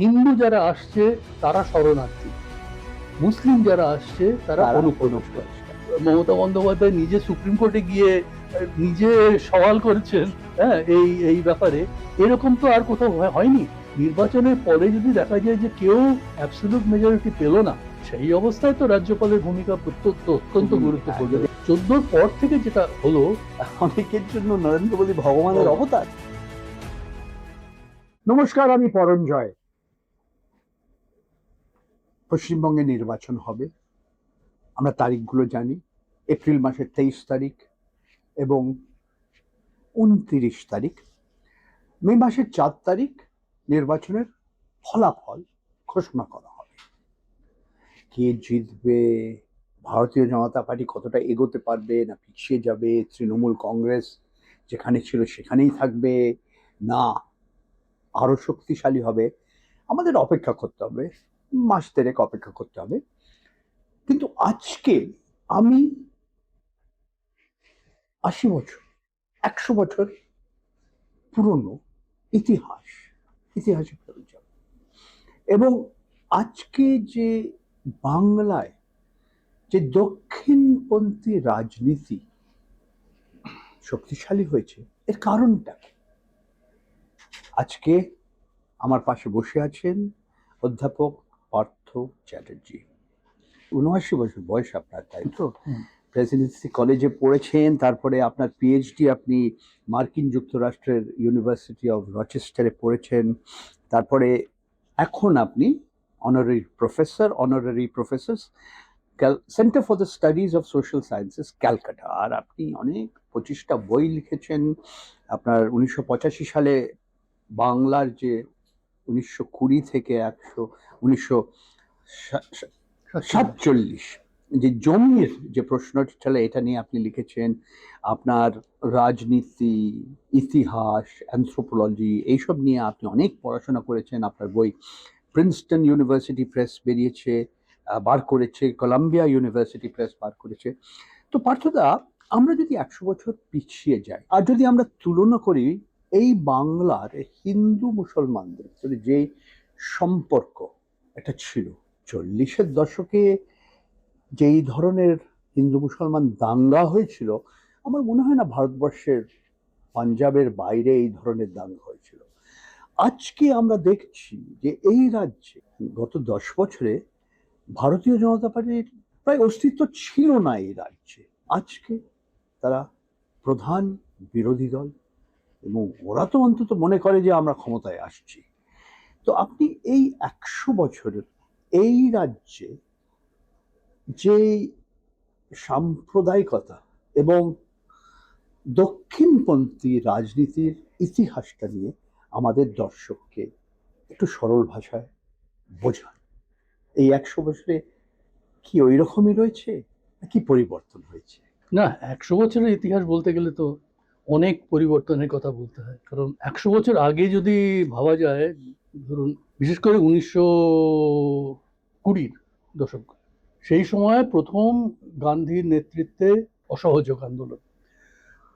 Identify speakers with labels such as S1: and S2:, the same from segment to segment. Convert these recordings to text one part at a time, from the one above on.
S1: হিন্দু যারা আসছে তারা শরণার্থী, মুসলিম যারা আসছে তারা অনুপ্রবেশ। মমতা বন্দ্যোপাধ্যায় নিজে সুপ্রিম কোর্টে গিয়ে নিজে সওয়াল করেছেন, হ্যাঁ, এই এই ব্যাপারে। এরকম তো আর কোথাও হয়নি। নির্বাচনের পরে যদি দেখা যায় যে কেউ অ্যাবসলিউট মেজরিটি পেল না, সেই অবস্থায় তো রাজ্যপালের ভূমিকা অত্যন্ত গুরুত্বপূর্ণ। 14 পর থেকে যেটা হলো,
S2: অনেকের জন্য নরেন্দ্র মোদী ভগবানের অবতার। নমস্কার, আমি পরঞ্জয়। পশ্চিমবঙ্গে নির্বাচন হবে, আমরা তারিখগুলো জানি। এপ্রিল মাসের 23 তারিখ এবং 29 তারিখ। মে মাসের 4 তারিখ নির্বাচনের ফলাফল ঘোষণা করা হবে। কে জিতবে, ভারতীয় জনতা পার্টি কতটা এগোতে পারবে না পিছিয়ে যাবে, তৃণমূল কংগ্রেস যেখানে ছিল সেখানেই থাকবে না আরো শক্তিশালী হবে, আমাদের অপেক্ষা করতে হবে, মাস দেড়েক অপেক্ষা করতে হবে। কিন্তু আজকে আমি 80 বছর 100 বছর পুরনো ইতিহাসে ফেরত যাব এবং আজকে যে বাংলায় যে দক্ষিণপন্থী রাজনীতি শক্তিশালী হয়েছে, এর কারণটা কি? আজকে আমার পাশে বসে আছেন অধ্যাপক পার্থ চ্যাটার্জি। 79 বছর বয়স আপনার, তাই তো? প্রেসিডেন্সি কলেজে পড়েছেন, তারপরে আপনার পিএইচডি আপনি মার্কিন যুক্তরাষ্ট্রের ইউনিভার্সিটি অফ রচেস্টারে পড়েছেন, তারপরে এখন আপনি honorary professor centre for the studies of social sciences, Calcutta. আর আপনি অনেক 25টা বই লিখেছেন। আপনার 1985 সালে বাংলার যে 1920 থেকে 1947 যে জমির যে প্রশ্নটা ছিল, এটা নিয়ে আপনি লিখেছেন। আপনার রাজনীতি, ইতিহাস, অ্যানথ্রোপোলজি এইসব নিয়ে আপনি অনেক পড়াশোনা করেছেন। আপনার বই প্রিন্সটন ইউনিভার্সিটি প্রেস বেরিয়েছে, বার করেছে, কলাম্বিয়া ইউনিভার্সিটি প্রেস বার করেছে। তো পার্থদা, আমরা যদি 100 বছর পিছিয়ে যাই আর যদি আমরা তুলনা করি এই বাংলার হিন্দু মুসলমানদের যে সম্পর্ক এটা ছিল 40-এর দশকে, যেই ধরনের হিন্দু মুসলমান দাঙ্গা হয়েছিল, আমার মনে হয় না ভারতবর্ষের পাঞ্জাবের বাইরে এই ধরনের দাঙ্গা হয়েছিল। আজকে আমরা দেখছি যে এই রাজ্যে গত 10 বছরে ভারতীয় জনতা পার্টির প্রায় অস্তিত্ব ছিল না এই রাজ্যে। আজকে তারা প্রধান বিরোধী দল এবং ওরা তো অন্তত মনে করে যে আমরা ক্ষমতায় আসছি। তো আপনি এই 100 বছরের এই রাজ্যে যে সাম্প্রদায়িকতা এবং দক্ষিণপন্থী রাজনীতির ইতিহাসটা নিয়ে আমাদের দর্শককে একটু সরল ভাষায় বোঝান। এই 100 বছরে কি ওই রকমই রয়েছে নাকি পরিবর্তন হয়েছে?
S1: না, 100 বছরের ইতিহাস বলতে গেলে তো অনেক পরিবর্তনের কথা বলতে হয়। কারণ 100 বছর আগে যদি ভাবা যায়, ধরুন বিশেষ করে 1920 দশক, সেই সময় প্রথম গান্ধীর নেতৃত্বে অসহযোগ আন্দোলন।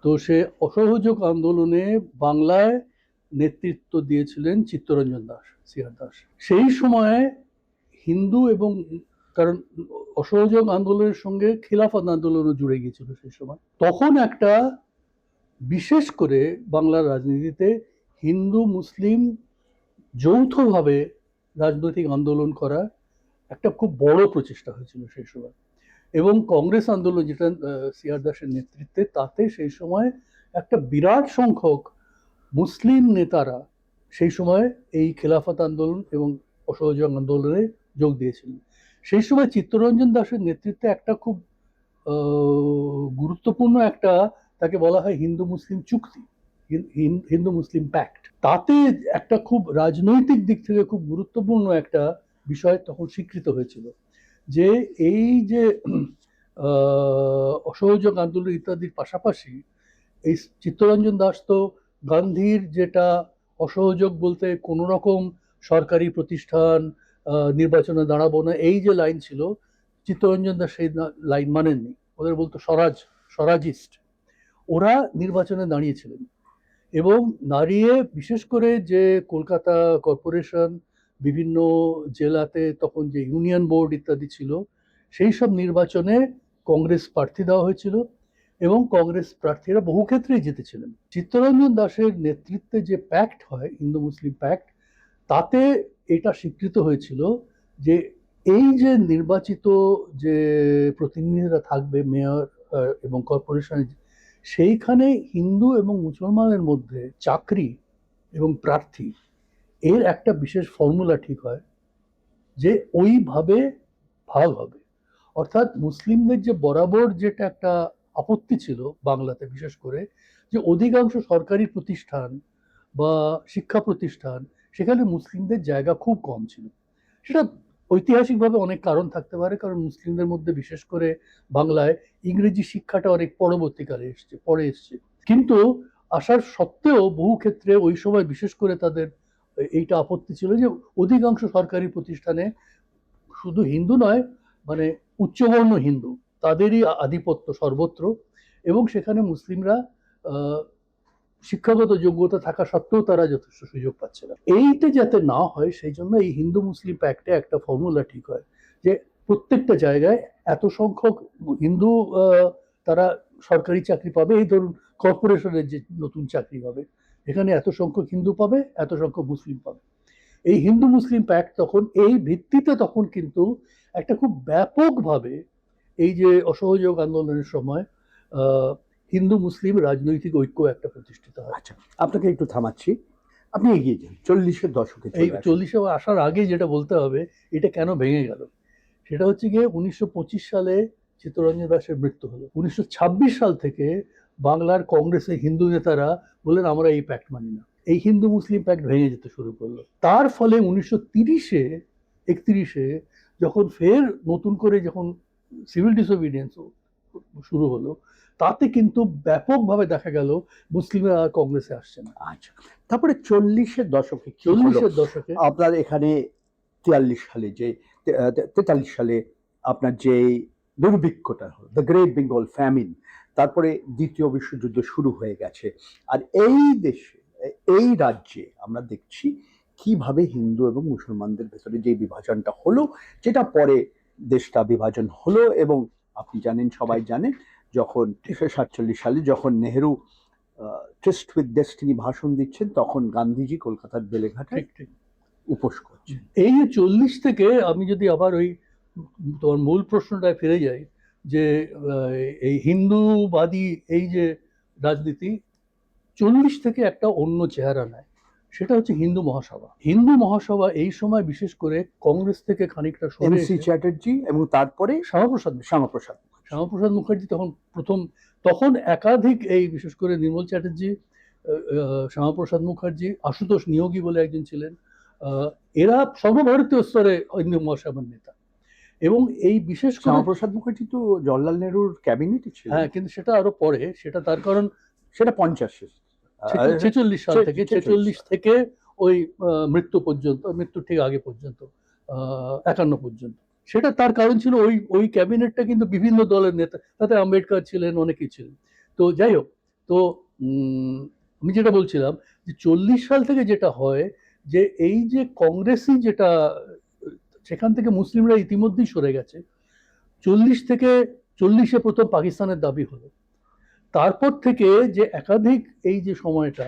S1: তো সে অসহযোগ আন্দোলনে বাংলায় নেতৃত্ব দিয়েছিলেন চিত্তরঞ্জন দাস, সিআর দাস। সেই সময় হিন্দু এবং, কারণ অসহযোগ আন্দোলনের সঙ্গে খিলাফত আন্দোলনও জুড়ে গিয়েছিল সেই সময়, তখন একটা বিশেষ করে বাংলার রাজনীতিতে হিন্দু মুসলিম যৌথভাবে রাজনৈতিক আন্দোলন করা একটা খুব বড় প্রচেষ্টা হয়েছিল সেই সময়। এবং কংগ্রেস আন্দোলন, যেটা সিআর দাসের নেতৃত্বে, তাতে সেই সময় একটা বিরাট সংখ্যক মুসলিম নেতারা সেই সময় এই খেলাফত আন্দোলন এবং অসহযোগ আন্দোলনে যোগ দিয়েছিলেন। সেই সময় চিত্তরঞ্জন দাসের নেতৃত্বে একটা খুব গুরুত্বপূর্ণ একটা, তাকে বলা হয় হিন্দু মুসলিম চুক্তি, হিন্দু মুসলিম প্যাক্ট। তাতে একটা খুব রাজনৈতিক দিক থেকে খুব গুরুত্বপূর্ণ একটা বিষয় তখন স্বীকৃত হয়েছিল, যে এই যে অসহযোগ আন্দোলন ইত্যাদির পাশাপাশি এই চিত্তরঞ্জন দাস তো গান্ধীর যেটা অসহযোগ বলতে কোনো রকম সরকারি প্রতিষ্ঠান নির্বাচনে দাঁড়াবো না, এই যে লাইন ছিল, চিত্তরঞ্জন দাস সেই লাইন মানেননি। ওদের বলতো স্বরাজিস্ট। ওরা নির্বাচনে দাঁড়িয়েছিলেন এবং দাঁড়িয়ে বিশেষ করে যে কলকাতা কর্পোরেশন, বিভিন্ন জেলাতে তখন যে ইউনিয়ন বোর্ড ইত্যাদি ছিল, সেই সব নির্বাচনে কংগ্রেস প্রার্থী দেওয়া হয়েছিল এবং কংগ্রেস প্রার্থীরা বহু ক্ষেত্রেই জিতেছিলেন। চিত্তরঞ্জন দাসের নেতৃত্বে যে প্যাক্ট হয়, হিন্দু মুসলিম প্যাক্ট, তাতে এটা স্বীকৃত হয়েছিল যে এই যে নির্বাচিত যে প্রতিনিধিরা থাকবে মেয়র এবং কর্পোরেশনে, সেইখানে হিন্দু এবং মুসলমানের মধ্যে চাকরি এবং প্রার্থী এর একটা বিশেষ ফর্মুলা ঠিক হয় যে ওইভাবে ভাগ হবে। অর্থাৎ মুসলিমদের যে বরাবর যেটা একটা আপত্তি ছিল বাংলাতে, বিশেষ করে যে অধিকাংশ সরকারি প্রতিষ্ঠান বা শিক্ষা প্রতিষ্ঠান, সেখানে মুসলিমদের জায়গা খুব কম ছিল। সেটা ঐতিহাসিকভাবে অনেক কারণ থাকতে পারে, কারণ মুসলিমদের মধ্যে বিশেষ করে বাংলায় ইংরেজি শিক্ষাটা অনেক পরবর্তীকালে পরে এসছে। কিন্তু আসার সত্ত্বেও বহু ক্ষেত্রে ওই সময় বিশেষ করে তাদের এইটা আপত্তি ছিল যে অধিকাংশ সরকারি প্রতিষ্ঠানে শুধু হিন্দু নয়, মানে উচ্চবর্ণ হিন্দু, তাদেরই আধিপত্য সর্বত্র, এবং সেখানে মুসলিমরা শিক্ষাগত যোগ্যতা থাকা সত্ত্বেও তারা যথেষ্ট সুযোগ পাচ্ছে না। এইটা যাতে না হয় সেই জন্য এই হিন্দু মুসলিম প্যাক্টে একটা ফর্মুলা ঠিক হয় যে প্রত্যেকটা জায়গায় এত সংখ্যক হিন্দু তারা সরকারি চাকরি পাবে। এই ধরুন কর্পোরেশনের যে নতুন চাকরি হবে, এখানে এত সংখ্যক হিন্দু পাবে, এত সংখ্যক মুসলিম পাবে। এই হিন্দু মুসলিম প্যাক্ট তখন এই ভিত্তিতে তখন কিন্তু একটা খুব ব্যাপকভাবে এই যে অসহযোগ আন্দোলনের সময় হিন্দু মুসলিম রাজনৈতিক ঐক্য একটা প্রতিষ্ঠিত হয়।
S2: আচ্ছা, আপনাকে একটু থামাচ্ছি, আপনি এগিয়ে যান 40-এর দশকে।
S1: এই 40-এ আসার আগে যেটা বলতে হবে, এটা কেন ভেঙে গেল, সেটা হচ্ছে গিয়ে 1925 সালে চিত্তরঞ্জন দাসের মৃত্যু হলো। 1926 সাল থেকে বাংলার কংগ্রেসের হিন্দু নেতারা বললেন আমরা এই প্যাক্ট মানি না, এই হিন্দু মুসলিম প্যাক্ট ভেঙে যেতে শুরু করলো। তার ফলে 1931-এ যখন ফের নতুন করে যখন সিভিল ডিসোবিডিয়েন্স শুরু হলো, তাতে কিন্তু ব্যাপকভাবে দেখা গেল মুসলিমরা আর কংগ্রেসে আসছে না।
S2: আচ্ছা, তারপরে 40-এর দশকে
S1: 40-এর দশকে
S2: আপনার এখানে 43 সালে যে 43 সালে আপনার যে দুর্ভিক্ষটা হলো, দ্য গ্রেট বেঙ্গল ফ্যামিন, তারপরে দ্বিতীয় বিশ্বযুদ্ধ শুরু হয়ে গেছে। আর এই দেশে, এই রাজ্যে আমরা দেখছি কিভাবে হিন্দু এবং মুসলমানদের ভেতরে যে বিভাজনটা হলো, যেটা পরে দেশটা বিভাজন হলো। এবং আপনি জানেন, সবাই জানেন, যখন 1947 সালে যখন নেহেরু ট্রিস্ট উইথ ডেস্টিনি ভাষণ দিচ্ছেন, তখন গান্ধীজি কলকাতার বেলেঘাটে উপোস করছেন।
S1: এই যে 40 থেকে, আমি যদি আবার ওই তোমার মূল প্রশ্নটায় ফিরে যাই, যে এই হিন্দুবাদী এই যে রাজনীতি 40 থেকে একটা অন্য চেহারা নেয়, সেটা হচ্ছে হিন্দু মহাসভা। হিন্দু মহাসভা এই সময় বিশেষ করে কংগ্রেস থেকে খানিকটা সরে
S2: এম.সি. চ্যাটার্জি এবং তারপরে শ্যামাপ্রসাদ
S1: মুখার্জি তখন একাধিক, এই বিশেষ করে নির্মল চ্যাটার্জি, শ্যামাপ্রসাদ মুখার্জি, আশুতোষ নিয়োগী বলে একজন ছিলেন, এরা সর্বভারতীয় স্তরে হিন্দু মহাসভার নেতা। এবং এই বিশেষ করে
S2: শ্যামাপ্রসাদ মুখার্জি তো জওহরলাল নেহরুর ক্যাবিনেটে ছিল।
S1: হ্যাঁ, কিন্তু সেটা আরো পরে, সেটা তার কারণ
S2: সেটা
S1: 46 সাল থেকে, 46 থেকে ওই মৃত্যু পর্যন্ত, মৃত্যুর ঠিক আগে পর্যন্ত, 51 পর্যন্ত। সেটা তার কারণ ছিল ওই ক্যাবিনেটটা কিন্তু বিভিন্ন দলের নেতা, তাতে আম্বেদকর ছিলেন, অনেকেই ছিলেন। তো যাই হোক, তো আমি যেটা বলছিলাম যে 40 সাল থেকে যেটা হয় যে এই যে কংগ্রেসই যেটা, সেখান থেকে মুসলিমরা ইতিমধ্যেই সরে গেছে। 40-এ প্রথম পাকিস্তানের দাবি হলো। তারপর থেকে যে একাধিক, এই যে সময়টা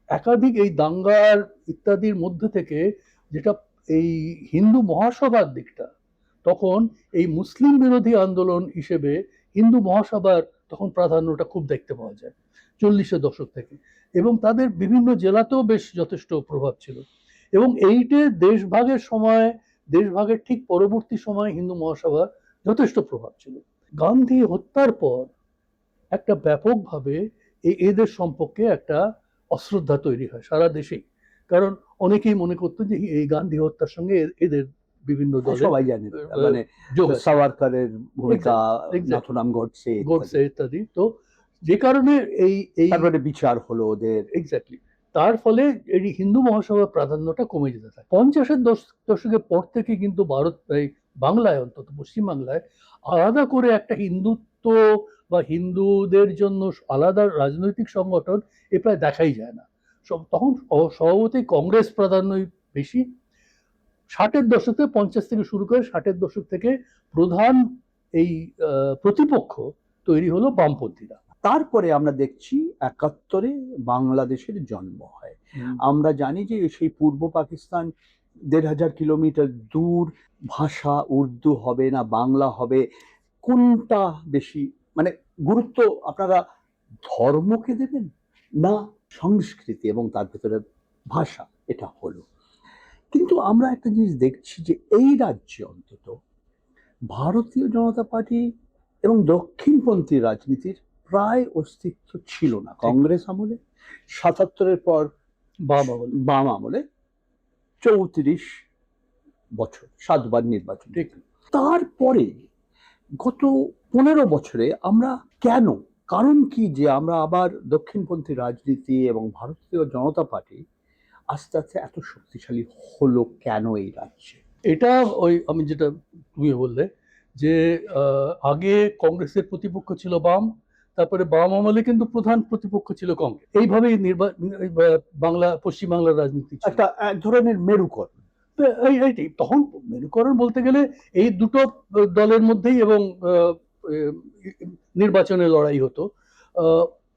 S1: একাধিক এই দাঙ্গার ইত্যাদির মধ্যে থেকে যেটা এই হিন্দু মহাসভার দিকটা, তখন এই মুসলিম বিরোধী আন্দোলন হিসেবে হিন্দু মহাসভার তখন প্রাধান্যটা খুব দেখতে পাওয়া যায় 40-এর দশক থেকে। এবং তাদের বিভিন্ন জেলাতেও বেশ যথেষ্ট প্রভাব ছিল। এবং এইটে দেশভাগের সময়, দেশভাগের ঠিক পরবর্তী সময় হিন্দু মহাসভার যথেষ্ট প্রভাব ছিল। গান্ধী হত্যার পর একটা ব্যাপকভাবে এদের সম্পর্কে একটা অশ্রদ্ধা তৈরি হয় সারা দেশেই। কারণ অনেকেই মনে করতেন যে এই গান্ধী হত্যার সঙ্গে এদের বিভিন্ন দলের,
S2: সবাই জানেন, মানে সাভারকরের ভূমিকা, নাথুরাম গডসে
S1: ইত্যাদি। তো যে কারণে এই
S2: তারপরে বিচার হলো ওদের।
S1: এক্স্যাক্টলি। তার ফলে এই হিন্দু মহাসভার প্রাধান্যটা কমে যেতে থাকে। 50-এর দশকের পর থেকে কিন্তু বাংলায়, অন্তত পশ্চিমবাংলায় আলাদা করে একটা হিন্দুত্ব বা হিন্দুদের জন্য আলাদা রাজনৈতিক সংগঠন এ প্রায় দেখাই যায় না। তখন স্বভাবতই কংগ্রেস প্রাধান্যই বেশি। ষাটের দশক থেকে 50 থেকে শুরু করে ষাটের দশক থেকে প্রধান এই প্রতিপক্ষ তৈরি হলো বামপন্থীরা।
S2: তারপরে আমরা দেখছি 71-এ বাংলাদেশের জন্ম হয়। আমরা জানি যে সেই পূর্ব পাকিস্তান 1500 কিলোমিটার দূর, ভাষা উর্দু হবে না বাংলা হবে, কোনটা বেশি মানে গুরুত্ব আপনারা ধর্মকে দেবেন না সংস্কৃতি এবং তার ভেতরে ভাষা? এটা হলো। কিন্তু আমরা একটা জিনিস দেখছি যে এই রাজ্যে অন্তত ভারতীয় জনতা পার্টি এবং দক্ষিণপন্থী রাজনীতির প্রায় অস্তিত্ব ছিল না কংগ্রেস আমলে। 77-এর পর বাম আমলে 34 বছর 7বার নির্বাচন।
S1: ঠিক।
S2: তারপরে গত 15 বছরে আমরা কেন, কারণ কি যে আমরা আবার দক্ষিণপন্থী রাজনীতি এবং ভারতীয় জনতা পার্টি আস্তে আস্তে এত শক্তিশালী হলো কেন এই রাজ্যে?
S1: এটা ওই আমি যেটা তুমি বললে যে আগে কংগ্রেসের প্রতিপক্ষ ছিল বাম, তারপরে বাম আমলে কিন্তু প্রধান প্রতিপক্ষ ছিল কংগ্রেস। এইভাবেই বাংলা পশ্চিম বাংলার রাজনীতি
S2: একটা এক ধরনের মেরুকরণ।
S1: এইটাই তখন মেরুকরণ বলতে গেলে এই দুটো দলের মধ্যেই এবং নির্বাচনের লড়াই হতো।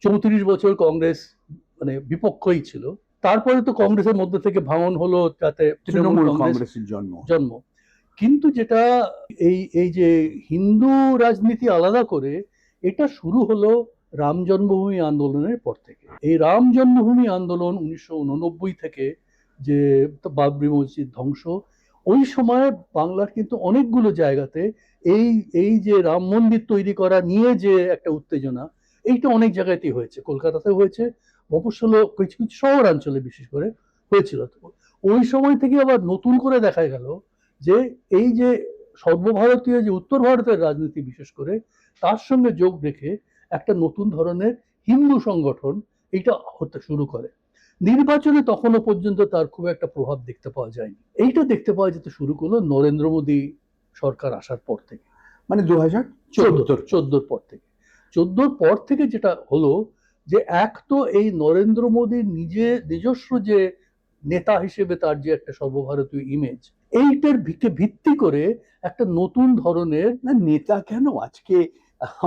S1: 34 বছর কংগ্রেস মানে বিপক্ষই ছিল। তারপরে তো কংগ্রেসের মধ্যে থেকে ভাঙন হলো, যাতে
S2: তৃণমূল কংগ্রেসের জন্ম।
S1: কিন্তু যেটা এই যে হিন্দু রাজনীতি আলাদা করে, এটা শুরু হলো রাম জন্মভূমি আন্দোলনের পর থেকে। এই রাম জন্মভূমি আন্দোলন 1989 থেকে, যে বাবরি মসজিদ ধ্বংস, ওই সময় বাংলার কিন্তু অনেকগুলো জায়গাতে এই যে রাম মন্দির তৈরি করা নিয়ে যে একটা উত্তেজনা, এইটা অনেক জায়গাতেই হয়েছে। কলকাতাতে হয়েছে, মফস্বল কিছু কিছু শহরাঞ্চলে বিশেষ করে হয়েছিল। ওই সময় থেকে আবার নতুন করে দেখা গেল যে এই যে সর্বভারতীয় যে উত্তর ভারতের রাজনীতি বিশেষ করে, তার সঙ্গে যোগ রেখে একটা নতুন ধরনের হিন্দু সংগঠন এইটা হতে শুরু করে। নির্বাচনে তখনও পর্যন্ত তার খুব একটা প্রভাব দেখতে পাওয়া যায়নি। এইটা দেখতে পাওয়া যেতে শুরু করলো নরেন্দ্র মোদী সরকার আসার পর থেকে,
S2: মানে
S1: 2014 পর থেকে। 14 পর থেকে যেটা হলো যে এক তো এই নরেন্দ্র মোদীর নিজস্ব যে নেতা হিসেবে তার যে একটা সর্বভারতীয় ইমেজ, এইটার ভিত্তি করে একটা নতুন ধরনের
S2: নেতা কেন, আজকে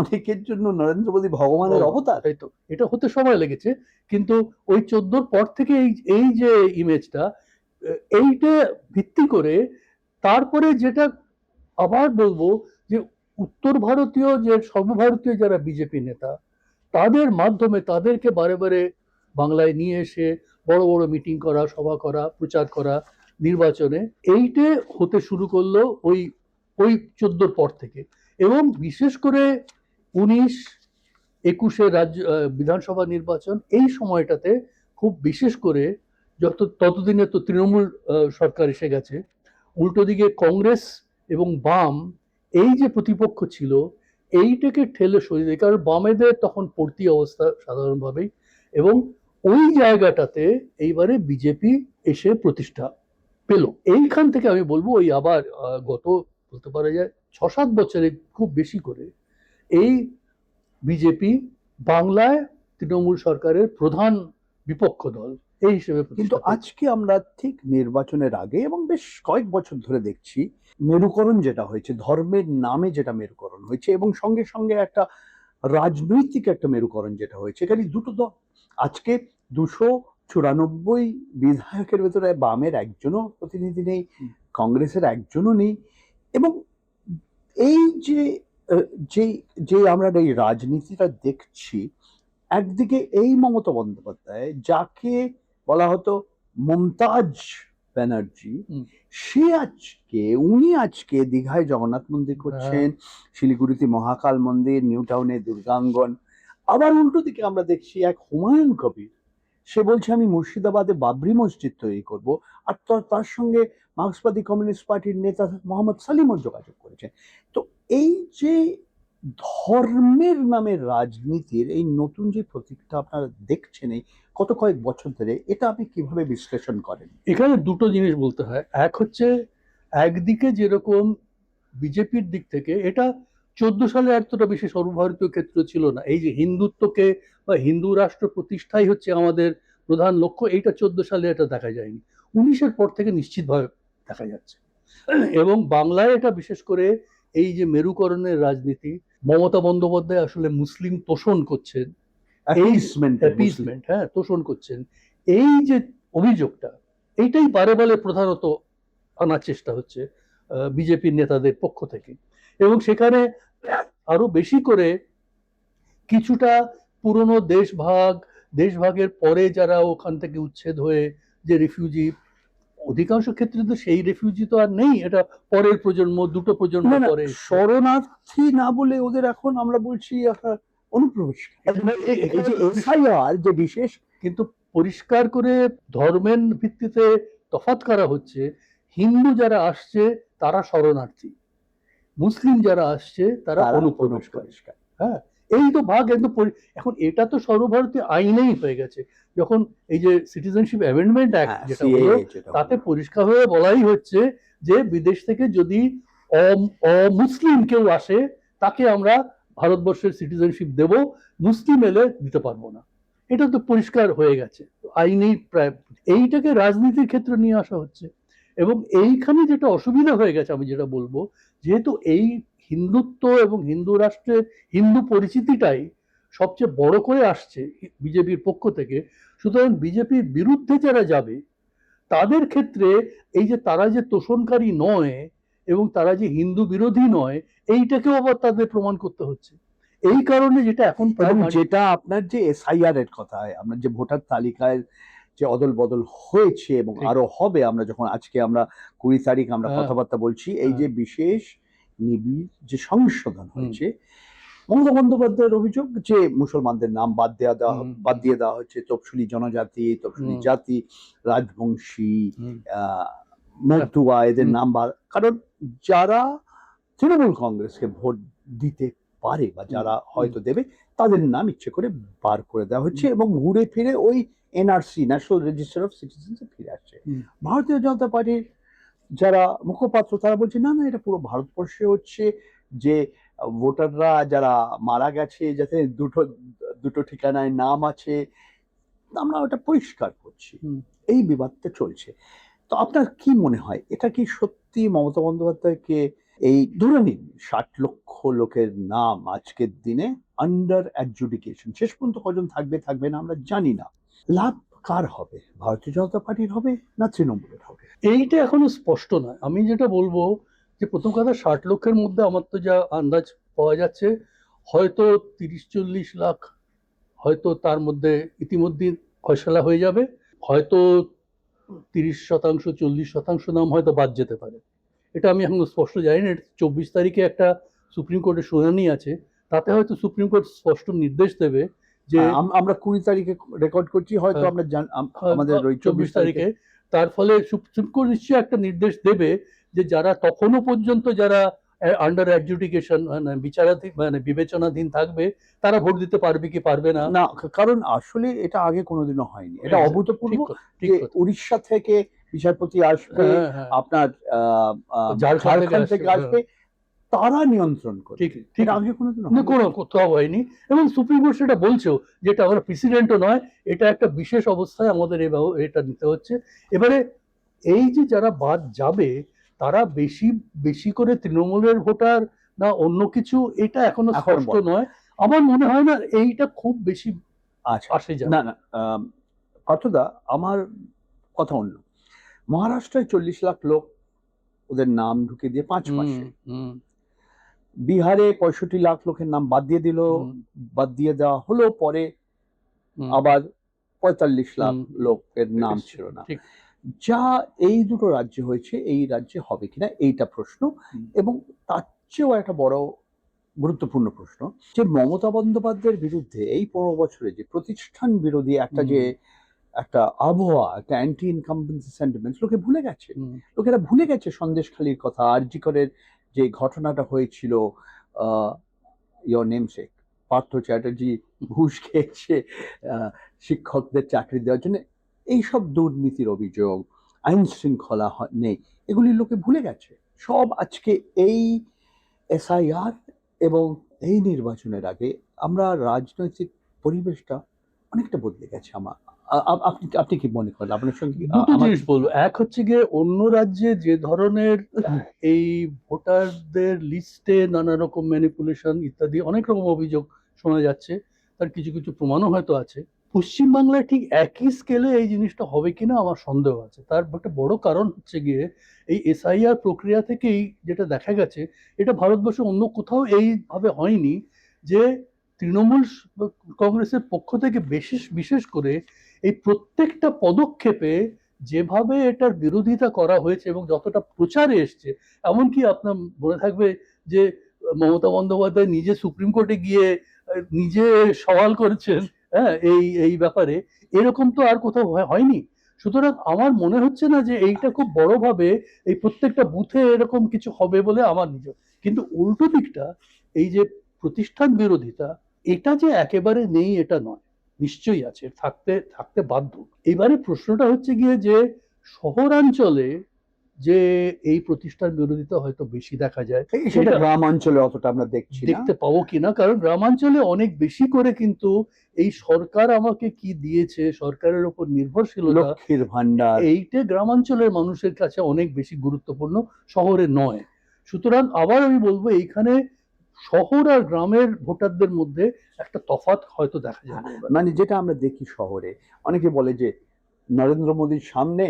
S2: অনেকের জন্য নরেন্দ্র মোদী ভগবানের অবতার।
S1: তাই তো, এটা হতে সময় লেগেছে, কিন্তু ওই 14 পর থেকে এই যে ইমেজটা, এইটা ভিত্তি করে তারপরে যেটা আবার বলবো যে উত্তর ভারতীয় যে সর্বভারতীয় যারা বিজেপি নেতা, তাদের মাধ্যমে তাদেরকে বারে বারে বাংলায় নিয়ে এসে বড় বড় মিটিং করা, সভা করা, প্রচার করা নির্বাচনে, এইটা হতে শুরু করলো ওই 14 পর থেকে। এবং বিশেষ করে 19-21 রাজ্য বিধানসভা নির্বাচন, এই সময়টাতে খুব বিশেষ করে ততদিনে তো তৃণমূল সরকার এসে গেছে, উল্টো দিকে কংগ্রেস এবং বাম এই যে প্রতিপক্ষ ছিল, এইটাকে ঠেলে সরিয়ে দেয়। কারণ বামেদের তখন পড়তি অবস্থা সাধারণভাবেই, এবং ওই জায়গাটাতে এইবারে বিজেপি এসে প্রতিষ্ঠা পেল। এইখান থেকে আমি বলবো ওই আবার গত বলতে পারা যায় 6-7 বছরে খুব বেশি করে এই বিজেপি বাংলায় তৃণমূল সরকারের প্রধান বিপক্ষ দল এই হিসেবে।
S2: কিন্তু আজকে আমরা ঠিক নির্বাচনের আগে এবং বেশ কয়েক বছর ধরে দেখছি মেরুকরণ যেটা হয়েছে, ধর্মের নামে যেটা মেরুকরণ হয়েছে, এবং সঙ্গে সঙ্গে একটা রাজনৈতিক একটা মেরুকরণ যেটা হয়েছে। এখানে দুটো দল, আজকে 294 বিধায়কের ভেতরে বামের একজনও প্রতিনিধি নেই, কংগ্রেসের একজনও নেই। এবং এই যে আমরা এই রাজনীতিটা দেখছি, একদিকে এই মমতা বন্দ্যোপাধ্যায়, যাকে বলা হতো মমতাজ ব্যানার্জি, উনি আজকে দীঘায় জগন্নাথ মন্দির করছেন, শিলিগুড়িতে মহাকাল মন্দির, নিউ টাউনে দুর্গাঙ্গন। আবার উল্টো দিকে আমরা দেখছি এক হুমায়ুন কবির, সে বলছে আমি মুর্শিদাবাদে বাবরি মসজিদ তৈরি করব, আর তার সঙ্গে মার্ক্সবাদী কমিউনিস্ট পার্টির নেতা মোহাম্মদ সালিমও যোগাযোগ করেছেন। তো এই যে ধর্মের নামে রাজনীতির এই নতুন যে প্রতীকটা আপনারা দেখছেন এই কত কয়েক বছর ধরে, এটা আপনি কিভাবে বিশ্লেষণ করেন?
S1: এখানে দুটো জিনিস বলতে হয়। এক হচ্ছে, একদিকে যেরকম বিজেপির দিক থেকে এটা 14 সালে এতটা বেশি সর্বভারতীয় ক্ষেত্র ছিল না। এই যে হিন্দুত্বকে বা হিন্দু রাষ্ট্র প্রতিষ্ঠাই হচ্ছে আমাদের প্রধান লক্ষ্য, এইটা 14 সালে এটা দেখা যায়নি। 19-এর পর থেকে নিশ্চিতভাবে দেখা যাচ্ছে। এবং বাংলায় এটা বিশেষ করে এই যে মেরুকরণের রাজনীতি, মমতা বন্দ্যোপাধ্যায় আসলে মুসলিম তোষণ করছেন, এই অ্যাপিসমেন্ট, হ্যাঁ, তোষণ করছেন, এই যে অভিযোগটা, এইটাই বারে বারে প্রধানত আনার চেষ্টা হচ্ছে বিজেপির নেতাদের পক্ষ থেকে। এবং সেখানে আরো বেশি করে কিছুটা পুরনো দেশভাগের পরে যারা ওখান থেকে উচ্ছেদ হয়ে যে রিফিউজি, অধিকাংশ ক্ষেত্রে তো সেই রেফিউজি তো আর নেই, এটা পরের প্রজন্ম, দুটো প্রজন্ম পরে
S2: শরণার্থী না বলে ওদের এখন আমরা বলছি অনুপ্রবেশকারী। এই যে এসআইআর যে বিশেষ,
S1: কিন্তু পরিষ্কার করে ধর্মের ভিত্তিতে তফাৎ করা হচ্ছে। হিন্দু যারা আসছে তারা শরণার্থী, মুসলিম যারা আসছে তারা অনুপ্রবেশকারী। হ্যাঁ, এই তো ভাগ একদম। এখন এটা তো সর্বভারতীয় আইনেই হয়ে গেছে। যখন এই যে সিটিজেনশিপ অ্যামেন্ডমেন্ট অ্যাক্ট যেটা হলো, তাতে পরিষ্কারভাবে বলাই হচ্ছে যে বিদেশ থেকে যদি অমুসলিম কেউ আসে তাকে আমরা ভারতবর্ষের সিটিজেনশিপ দেব, মুসলিম এলে দিতে পারবো না। এটা তো পরিষ্কার হয়ে গেছে আইনেই প্রায়। এইটাকে রাজনীতির ক্ষেত্রে নিয়ে আসা হচ্ছে। এবং এইখানে যেটা অসুবিধা হয়ে গেছে, আমি যেটা বলবো, যেহেতু এই হিন্দুত্ব এবং হিন্দু রাষ্ট্রের হিন্দু পরিচিতিটাই সবচেয়ে বড় করে আসছে বিজেপির পক্ষ থেকে, সুতরাং বিজেপির বিরুদ্ধে যারা যাবে তাদের ক্ষেত্রে এই যে তারা যে তোষণকারী নয় এবং তারা যে হিন্দু বিরোধী নয়, এইটাকেও আবার তাদের প্রমাণ করতে হচ্ছে। এই কারণে যেটা এখন
S2: যেটা আপনার যে এসআইআর এর কথা, আমরা যে ভোটার তালিকায় যে অদল বদল হয়েছে এবং আরো হবে, আমরা যখন আজকে আমরা 20 তারিখ আমরা কথাবার্তা বলছি, এই যে বিশেষ নিবিড় যে সংশোধন হয়েছে, মমতা বন্দ্যোপাধ্যায়ের অভিযোগ যে মুসলমানদের নাম বাদ দিয়ে দেওয়া হচ্ছে, তফসিলি জনজাতি, তফসিলি জাতি, রাজবংশী, মতুয়া, এদের নাম কারণ যারা তৃণমূল কংগ্রেসকে ভোট দিতে পারে বা যারা হয়তো দেবে তাদের নাম ইচ্ছে করে বার করে দেওয়া হচ্ছে এবং ঘুরে ফিরে ওই এনআরসি, ন্যাশনাল রেজিস্টার অফ সিটিজেন্সে ফিরে আসছে। ভারতীয় জনতা পার্টির যারা মুখপাত্র তারা বলছে না না, এটা পুরো ভারতবর্ষে হচ্ছে, যে ভোটাররা যারা মারা গেছে যাতে দুটো ঠিকানায় নাম আছে, আমরা ওটা পরিষ্কার করছি। এই বিবাদটা চলছে। তো আপনার কি মনে হয়, এটা কি সত্যি মমতা বন্দ্যোপাধ্যায়কে, এই ধরে নিন 60 লক্ষ লোকের নাম আজকের দিনে আন্ডার অ্যাডজুডিকেশন, শেষ পর্যন্ত কজন থাকবে না আমরা জানি না, লাভ কার হবে? ভারতীয় জনতা পার্টির হবে না তৃণমূলের হবে?
S1: এইটা এখনো স্পষ্ট নয়। আমি যেটা বলবো যে প্রথম কথা, 60 লক্ষের মধ্যে আমার তো যা আন্দাজ পাওয়া যাচ্ছে, হয়তো 30-40 লাখ হয়তো তার মধ্যে ইতিমধ্যে ফয়সালা হয়ে যাবে, হয়তো 30%, 40% নাম হয়তো বাদ যেতে পারে। এটা আমি এখন স্পষ্ট জানি না। 24 তারিখে একটা সুপ্রিম কোর্টের শুনানি আছে, তাতে হয়তো সুপ্রিম কোর্ট স্পষ্ট নির্দেশ দেবে যে
S2: আমরা 20 তারিখে রেকর্ড করছি, হয়তো আমরা আমাদের ওই 24 তারিখে,
S1: তার ফলে সুপ্রিম কোর্ট নিশ্চয়ই একটা নির্দেশ দেবে যে যারা তখনো পর্যন্ত যারা আন্ডার অ্যাডজুডিকেশন বিচারাধীন বিবেচনাধীন থাকবে তারা ভোট দিতে পারবে কি পারবে না।
S2: না, কারণ আসলে এটা আগে কোনোদিনও হয়নি, এটা অভূতপূর্ব। উড়িষ্যা থেকে বিচারপতি আসবে, আপনার ঝাড়খণ্ড থেকে আসবে, তারা নিয়ন্ত্রণ করে। ঠিক আগে
S1: কোনো কোথাও হয়নি। এবং সুপ্রিম কোর্ট সেটা বলছেও, যেটা আমরা প্রেসিডেন্টও নয়, এটা একটা বিশেষ অবস্থায় আমাদের এটা নিতে হচ্ছে। এবারে এই যে যারা বাদ যাবে তারা বেশি করে তৃণমূলের ভোটার না অন্য কিছু, এটা এখনো স্পষ্ট নয়। আমার মনে হয় না এইটা খুব বেশি আসে যায়।
S2: না, পার্থদা, আমার কথা অন্য। মহারাষ্ট্রায় 40 লাখ লোক ওদের নাম ঢুকে দিয়ে 5 মাসে, বিহারে 65 লাখ লোকের নাম বাদ দিয়ে দেওয়া হলো, পরে আবার 45 লাখ লোকের নাম ছিল না। যা এই দুটো রাজ্যে হয়েছে, এই রাজ্যে হবে কিনা এইটা প্রশ্ন। এবং তার চেয়েও একটা বড় গুরুত্বপূর্ণ প্রশ্ন, যে মমতা বন্দ্যোপাধ্যায়ের বিরুদ্ধে এই 15 বছরে যে প্রতিষ্ঠান বিরোধী একটা আবহাওয়া, একটা অ্যান্টি ইনকামবেন্সি সেন্টিমেন্ট লোকে ভুলে গেছে। লোকেরা ভুলে গেছে সন্দেশখালির কথা, আরজিকরের যে ঘটনাটা হয়েছিল, ইয়োর নেমসেক পার্থ চ্যাটার্জি ঘুষ খেয়েছে শিক্ষকদের চাকরি দেওয়ার জন্য, এইসব দুর্নীতির অভিযোগ, আইন শৃঙ্খলা নেই, এগুলি লোকে ভুলে গেছে সব। আজকে এই এসআইআর এবং এই নির্বাচনের আগে আমরা রাজনৈতিক পরিবেশটা অনেকটা বদলে গেছে আপনি আপনি কি মনে করেন আপনার সঙ্গে
S1: দুটো জিনিস বলবো। এক হচ্ছে গিয়ে অন্য রাজ্যে যে ধরনের এই ভোটারদের লিস্টে নানা রকম ম্যানিপুলেশন ইত্যাদি অনেক রকম অভিযোগ শোনা যাচ্ছে, তার কিছু কিছু প্রমাণও হয়তো আছে। পশ্চিমবাংলায় ঠিক একই স্কেলে এই জিনিসটা হবে কিনা আমার সন্দেহ আছে। তার একটা বড় কারণ হচ্ছে গিয়ে এই এসআইআর প্রক্রিয়া থেকেই যেটা দেখা গেছে, এটা ভারতবর্ষে অন্য কোথাও এইভাবে হয়নি যে তৃণমূল কংগ্রেসের পক্ষ থেকে বিশেষ করে এই প্রত্যেকটা পদক্ষেপে যেভাবে এটার বিরোধিতা করা হয়েছে এবং যতটা প্রচারে এসছে, এমনকি আপনার মনে থাকবে যে মমতা বন্দ্যোপাধ্যায় নিজে সুপ্রিম কোর্টে গিয়ে নিজে সওয়াল করেছেন, হ্যাঁ, এই ব্যাপারে। এরকম তো আর কোথাও হয়নি। সুতরাং আমার মনে হচ্ছে না যে এইটা খুব বড়ভাবে এই প্রত্যেকটা বুথে এরকম কিছু হবে বলে আমার নিজ। কিন্তু উল্টো দিকটা, এই যে প্রতিষ্ঠান বিরোধিতা, এটা যে একেবারে নেই এটা নয়, নিশ্চয়ই আছে, থাকতে থাকতে বাধ্য। এবারে প্রশ্নটা হচ্ছে গিয়ে যে শহরাঞ্চলে যে এই প্রতিষ্ঠান বিরোধিতা হয়তো বেশি দেখা যায়,
S2: সেটা গ্রাম অঞ্চলে অতটা আমরা দেখছি না,
S1: দেখতে পাবো কিনা। কারণ গ্রামাঞ্চলে অনেক বেশি করে কিন্তু এই সরকার আমাকে কি দিয়েছে, সরকারের উপর নির্ভরশীলতা,
S2: লক্ষ্মীর ভান্ডার,
S1: এইটা গ্রামাঞ্চলের মানুষের কাছে অনেক বেশি গুরুত্বপূর্ণ, শহরে নয়। সুতরাং আবার আমি বলবো এইখানে শহর আর গ্রামের ভোটারদের মধ্যে একটা তফাৎ হয়তো দেখা যাবে।
S2: মানে যেটা আমরা দেখি শহরে অনেকে বলে যে নরেন্দ্র মোদীর সামনে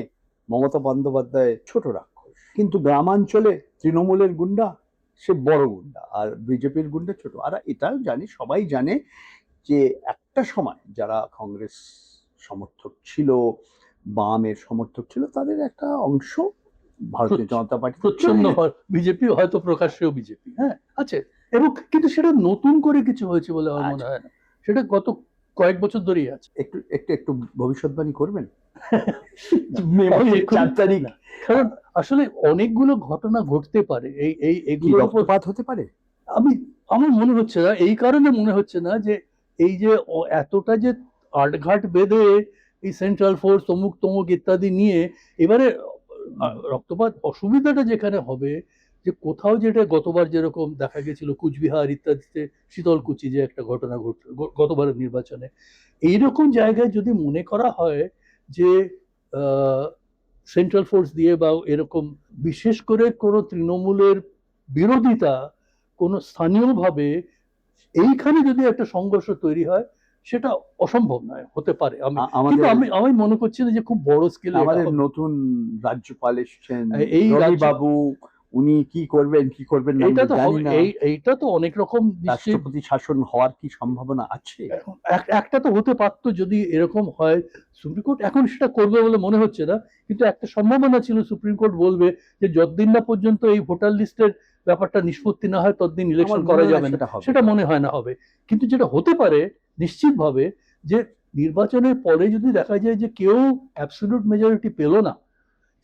S2: মমতা বন্দ্যোপাধ্যায় ছোট রাক্ষস, কিন্তু গ্রামাঞ্চলে তৃণমূলের গুন্ডা সে বড় গুন্ডা আর বিজেপির গুন্ডা ছোট। আর এটাও জানি, সবাই জানে যে একটা সময় যারা কংগ্রেস সমর্থক ছিল, বামের সমর্থক ছিল, তাদের একটা অংশ ভারতীয় জনতা পার্টি
S1: প্রচ্ছন্ন বিজেপি, হয়তো প্রকাশ্যেও বিজেপি, হ্যাঁ আছে। এবং কিন্তু সেটা নতুন করে কিছু হয়েছে বলে আমার মনে হয় না, সেটা গত কয়েক বছর ধরেই আছে।
S2: একটু একটু একটু ভবিষ্যৎবাণী করবেন?
S1: 4 তারিখ, কারণ আসলে অনেকগুলো ঘটনা ঘটতে পারে, এগুলো
S2: রক্তপাত হতে পারে।
S1: আমার মনে হচ্ছে না, এই কারণে মনে হচ্ছে না যে এই যে এতটা যে আটঘাট বেঁধে এই সেন্ট্রাল ফোর্স তমুক তমুক ইত্যাদি নিয়ে এবারে রক্তপাত, অসুবিধাটা যেখানে হবে যে কোথাও, যেটা গতবার যেরকম দেখা গেছিল কুচবিহার ইত্যাদিতে শীতলকুচি যে একটা ঘটনা ঘটল গতবারের নির্বাচনে, এইরকম জায়গায় যদি মনে করা হয় যে সেন্ট্রাল ফোর্স দিয়ে বা এরকম, বিশেষ করে কোনো তৃণমূলের বিরোধিতা কোনো স্থানীয়ভাবে এইখানে যদি একটা সংঘর্ষ তৈরি হয়, সেটা অসম্ভব নয়, হতে পারে। কিন্তু আমি মনে করছি না যে খুব বড় স্কেলে।
S2: আমাদের নতুন রাজ্যপাল এসেছেন, এই বাবু, উনি কি করবেন কি করবেন না
S1: এটা তো এইটা তো অনেক রকম
S2: রাষ্ট্রপতি শাসন হওয়ার কি সম্ভাবনা আছে?
S1: একটা তো হতে পারতো যদি এরকম হয়। সুপ্রিম কোর্ট এখন সেটা করবে বলে মনে হচ্ছে না, কিন্তু একটা সম্ভাবনা ছিল সুপ্রিম কোর্ট বলবে যে যতদিন না পর্যন্ত এই ভোটার লিস্টের ব্যাপারটা নিষ্পত্তি না হয় ততদিন ইলেকশন করা যাবে না, সেটা মনে হয় না হবে। কিন্তু যেটা হতে পারে নিশ্চিতভাবে, যে নির্বাচনের পরে যদি দেখা যায় যে কেউ অ্যাবসলিউট মেজরিটি পেল না,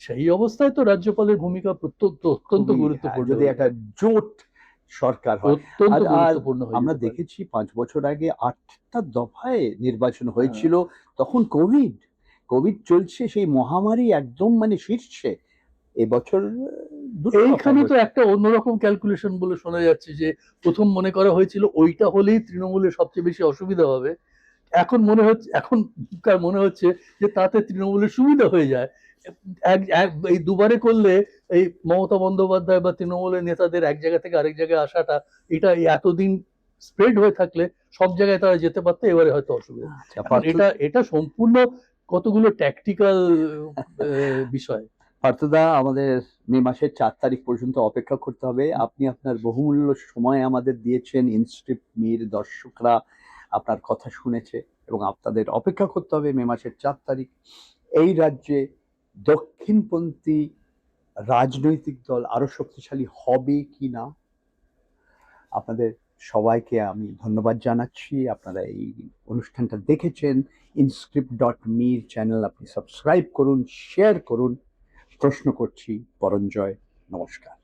S1: সেই অবস্থায় তো রাজ্যপালের ভূমিকা অত্যন্ত গুরুত্বপূর্ণ।
S2: যদি একটা জোট সরকার হয়,
S1: অত্যন্ত গুরুত্বপূর্ণ।
S2: আমরা দেখেছি 5 বছর আগে 8টা দফায় নির্বাচন হয়েছিল, তখন কোভিড চলছে, সেই মহামারী একদম মানে শীর্ষে। এবছর
S1: এইখানে তো একটা অন্যরকম ক্যালকুলেশন বলে শোনা যাচ্ছে যে প্রথম মনে করা হয়েছিল ওইটা হলেই তৃণমূলের সবচেয়ে বেশি অসুবিধা হবে, এখন মনে হচ্ছে যে তাতে তৃণমূলের সুবিধা হয়ে যায়। এই দুবারে করলে এই মমতা বন্দ্যোপাধ্যায় বা তৃণমূলের নেতাদের এক জায়গা থেকে আরেক জায়গায় আসাটা, এটা এতদিন স্প্রেড হয়ে থাকলে সব জায়গায় তারা যেতে পারতো, এবারে হয়তো অসুবিধা। এটা সম্পূর্ণ কতগুলো ট্যাকটিক্যাল বিষয়।
S2: পার্থদা, আমাদের মে মাসের 4 তারিখ পর্যন্ত অপেক্ষা করতে হবে। আপনি আপনার বহুমূল্য সময় আমাদের দিয়েছেন, ইনস্ক্রিপ্ট মির দর্শকরা আপনার কথা শুনেছে এবং আপনাদের অপেক্ষা করতে হবে মে মাসের 4 তারিখ। এই রাজ্যে দক্ষিণপন্থী রাজনৈতিক দল আরো শক্তিশালী হবে কি না, আপনাদের সবাইকে আমি ধন্যবাদ জানাচ্ছি। আপনারা এই অনুষ্ঠানটা দেখেছেন। inscript.me চ্যানেল আপনি সাবস্ক্রাইব করুন, শেয়ার করুন। প্রশ্ন করছি পরঞ্জয়। নমস্কার।